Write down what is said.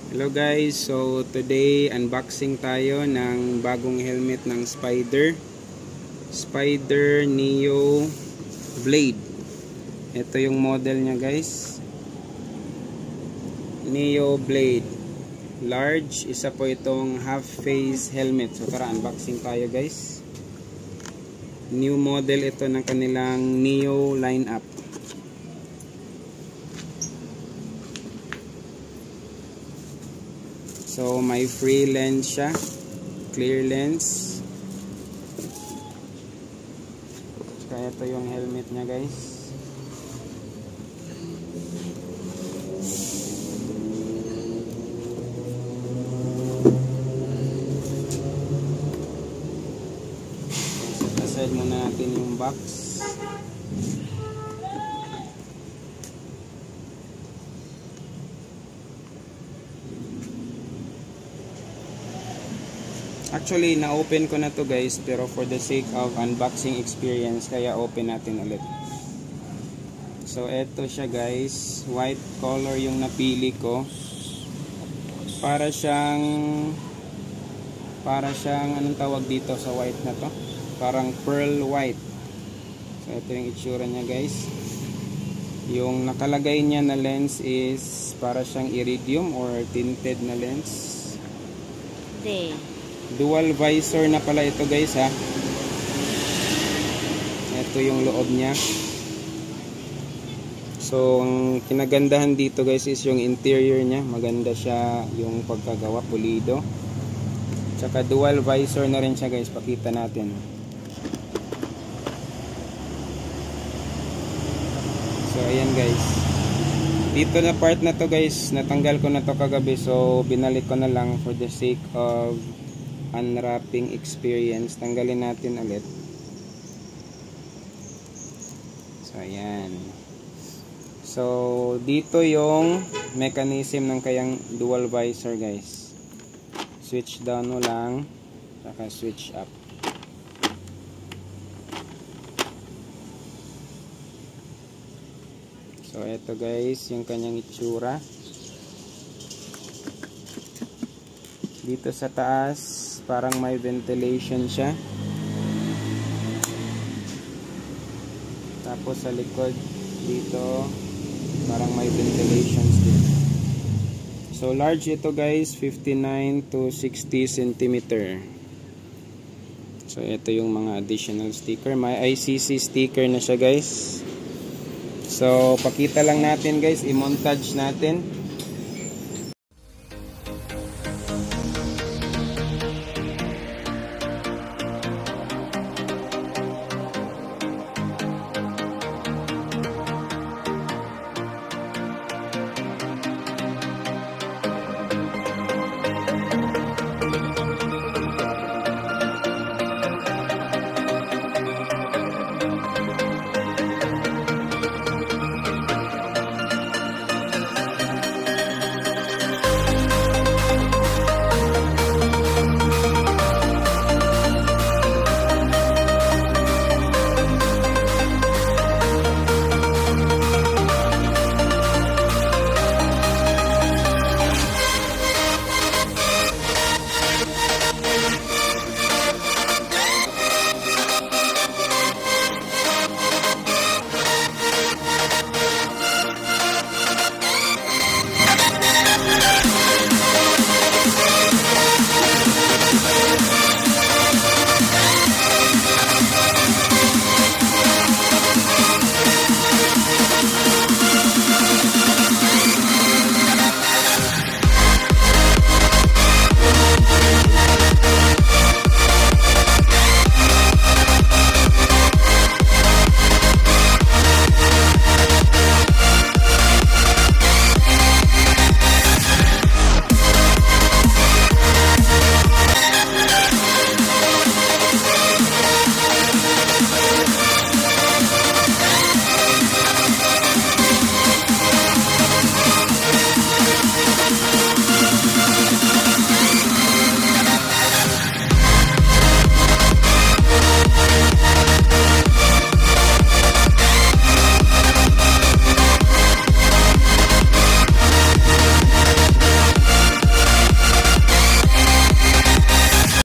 Hello guys, so today unboxing tayo ng bagong helmet ng Spider Neo Blade. Ito yung model niya guys, Neo Blade large. Isa po itong half face helmet. So tara, unboxing tayo guys. New model ito ng kanilang Neo lineup. So may free lens siya, clear lens. Kaya ito yung helmet niya guys. Set aside muna natin yung box. Actually, na-open ko na to guys, pero for the sake of unboxing experience, kaya open natin ulit. So, eto siya guys. White color yung napili ko. Para siyang, anong tawag dito sa white na to? Parang pearl white. So, ito yung itsura niya guys. Yung nakalagay niya na lens is para siyang iridium or tinted na lens. Dual visor na pala ito guys ha. Ito yung loob niya. So ang kinagandahan dito guys is yung interior niya. Maganda siya, yung pagkagawa, pulido. Tsaka dual visor na rin siya guys. Pakita natin. So ayan guys. Dito na part na to guys, natanggal ko na to kagabi. So binalik ko na lang for the sake of unwrapping experience. Tanggalin natin ulit. So ayan. So dito yung mechanism ng kayang dual visor guys. Switch down mo lang, saka switch up. So eto guys yung kanyang itsura. Dito sa taas parang may ventilation siya. Tapos sa likod dito parang may ventilations din. So large ito guys, 59 to 60 cm. So ito yung mga additional sticker. May ICC sticker na siya guys. So pakita lang natin guys, i-montage natin.